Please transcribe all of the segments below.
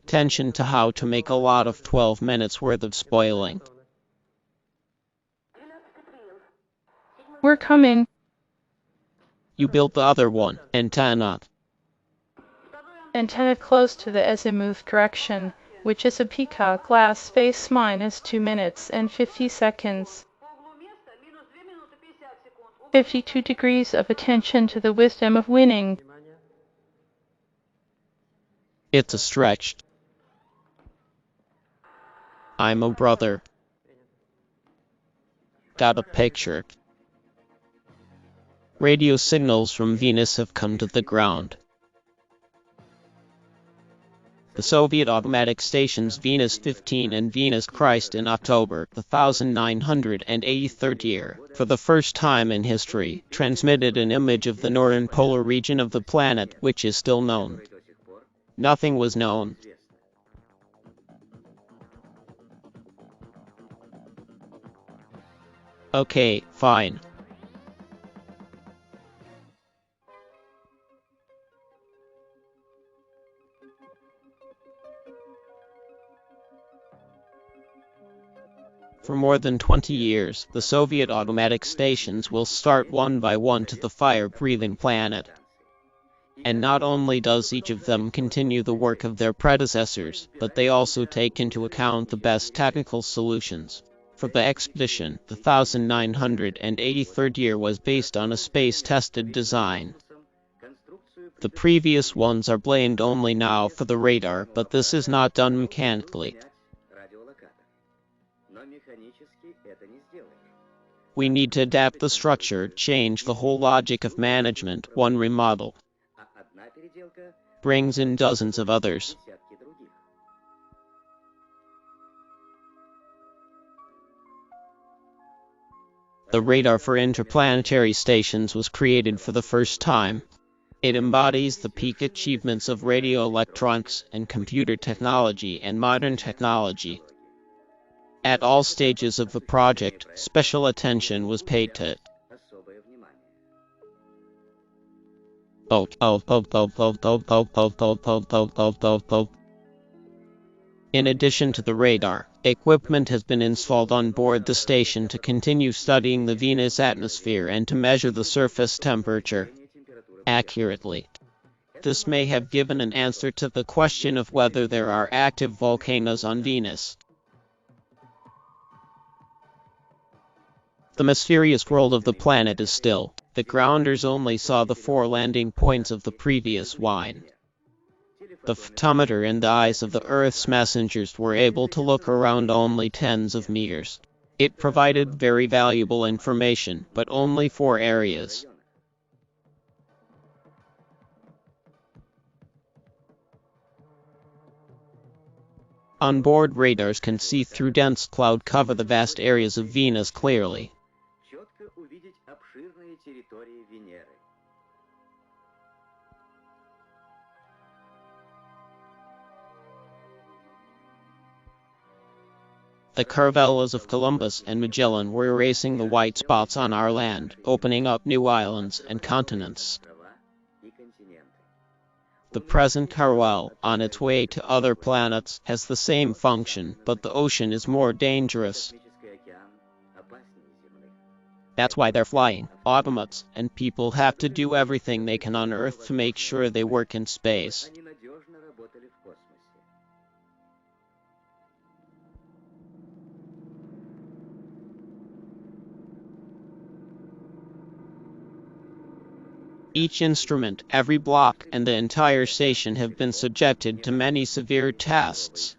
attention to how to make a lot of 12 minutes worth of spoiling. We're coming. You built the other one, antenna. Antenna close to the azimuth direction, which is a peacock glass face minus 2 minutes and 50 seconds. 52 degrees of attention to the wisdom of winning. It's a stretch. I'm a brother. Got a picture. Radio signals from Venus have come to the ground. The Soviet automatic stations Venus 15 and Venus Christ in October the 1983rd year, for the first time in history, transmitted an image of the northern polar region of the planet, which is still known. Nothing was known. Okay, fine. For more than 20 years, the Soviet automatic stations will start one by one to the fire-breathing planet. And not only does each of them continue the work of their predecessors, but they also take into account the best technical solutions. For the expedition, the 1983rd year was based on a space-tested design. The previous ones are blamed only now for the radar, but this is not done mechanically. We need to adapt the structure, change the whole logic of management. One remodel brings in dozens of others. The radar for interplanetary stations was created for the first time. It embodies the peak achievements of radio electronics and computer technology and modern technology. At all stages of the project, special attention was paid to it. In addition to the radar, equipment has been installed on board the station to continue studying the Venus atmosphere and to measure the surface temperature accurately. This may have given an answer to the question of whether there are active volcanoes on Venus. The mysterious world of the planet is still. The grounders only saw the 4 landing points of the previous wine. The photometer in the eyes of the Earth's messengers were able to look around only tens of meters. It provided very valuable information, but only 4 areas. On-board radars can see through dense cloud cover the vast areas of Venus clearly. The caravels of Columbus and Magellan were erasing the white spots on our land, opening up new islands and continents. The present caravel, on its way to other planets, has the same function, but the ocean is more dangerous. That's why they're flying. Automates and people have to do everything they can on Earth to make sure they work in space. Each instrument, every block, and the entire station have been subjected to many severe tests.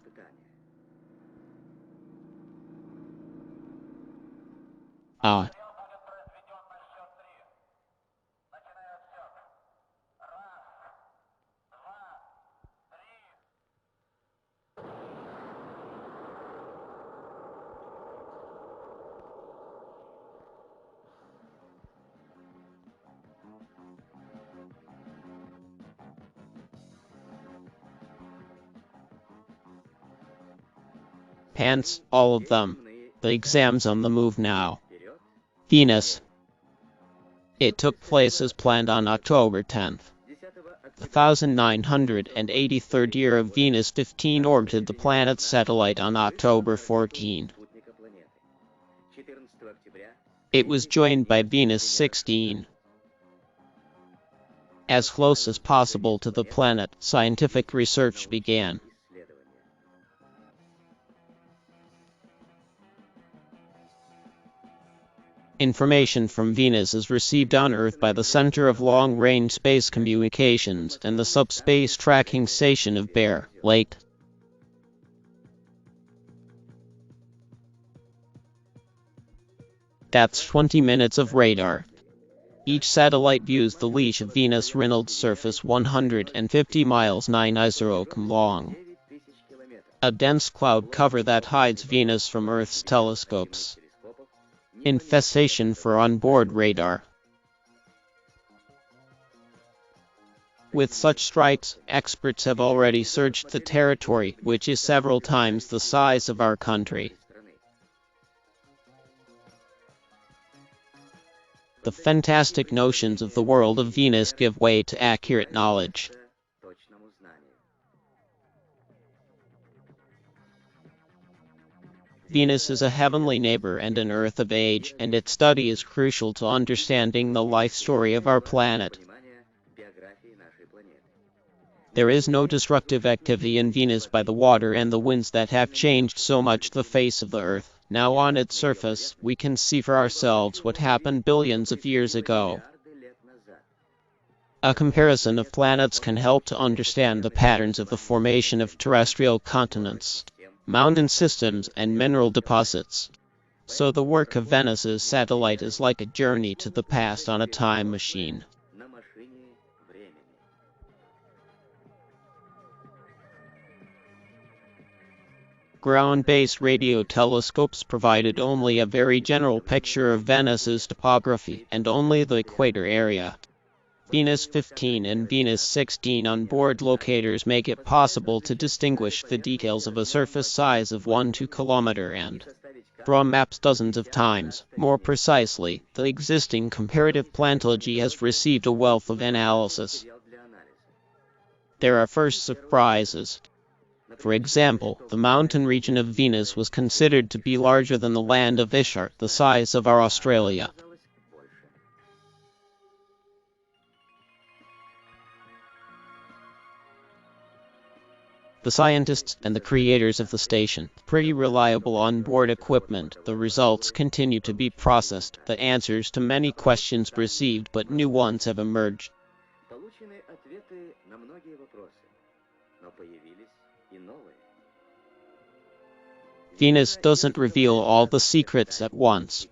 Hence, all of them. The exam's on the move now. Venus. It took place as planned on October 10th. the 1983rd year of Venus 15 orbited the planet's satellite on October 14. It was joined by Venus 16. As close as possible to the planet, scientific research began. Information from Venus is received on Earth by the Center of Long-Range Space Communications and the Subspace Tracking Station of Bear Lake. That's 20 minutes of radar. Each satellite views the leash of Venus Reynolds surface 150 miles 90 km long. A dense cloud cover that hides Venus from Earth's telescopes. Infestation for onboard radar. With such strikes, experts have already searched the territory, which is several times the size of our country. The fantastic notions of the world of Venus give way to accurate knowledge. Venus is a heavenly neighbor and an Earth of age, and its study is crucial to understanding the life story of our planet. There is no destructive activity in Venus by the water and the winds that have changed so much the face of the Earth. Now on its surface, we can see for ourselves what happened billions of years ago. A comparison of planets can help to understand the patterns of the formation of terrestrial continents, mountain systems, and mineral deposits. So the work of Venus's satellite is like a journey to the past on a time machine. Ground-based radio telescopes provided only a very general picture of Venus's topography and only the equator area. Venus 15 and Venus 16 onboard locators make it possible to distinguish the details of a surface size of 1–2 km and draw maps dozens of times. More precisely, the existing comparative plantology has received a wealth of analysis. There are first surprises. For example, the mountain region of Venus was considered to be larger than the land of Ishtar, the size of our Australia. The scientists and the creators of the station, pretty reliable on-board equipment, the results continue to be processed, the answers to many questions received, but new ones have emerged. Venus doesn't reveal all the secrets at once,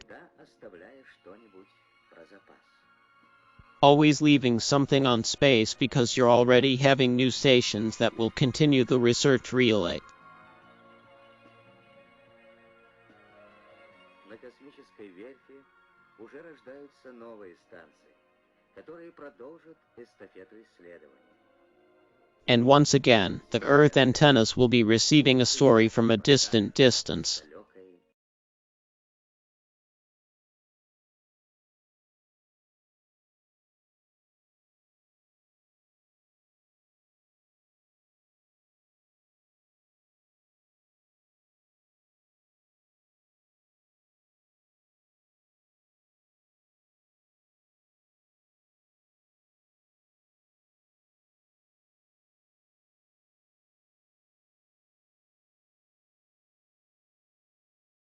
always leaving something on space because you're already having new stations that will continue the research relay. And once again, the Earth antennas will be receiving a story from a distant distance.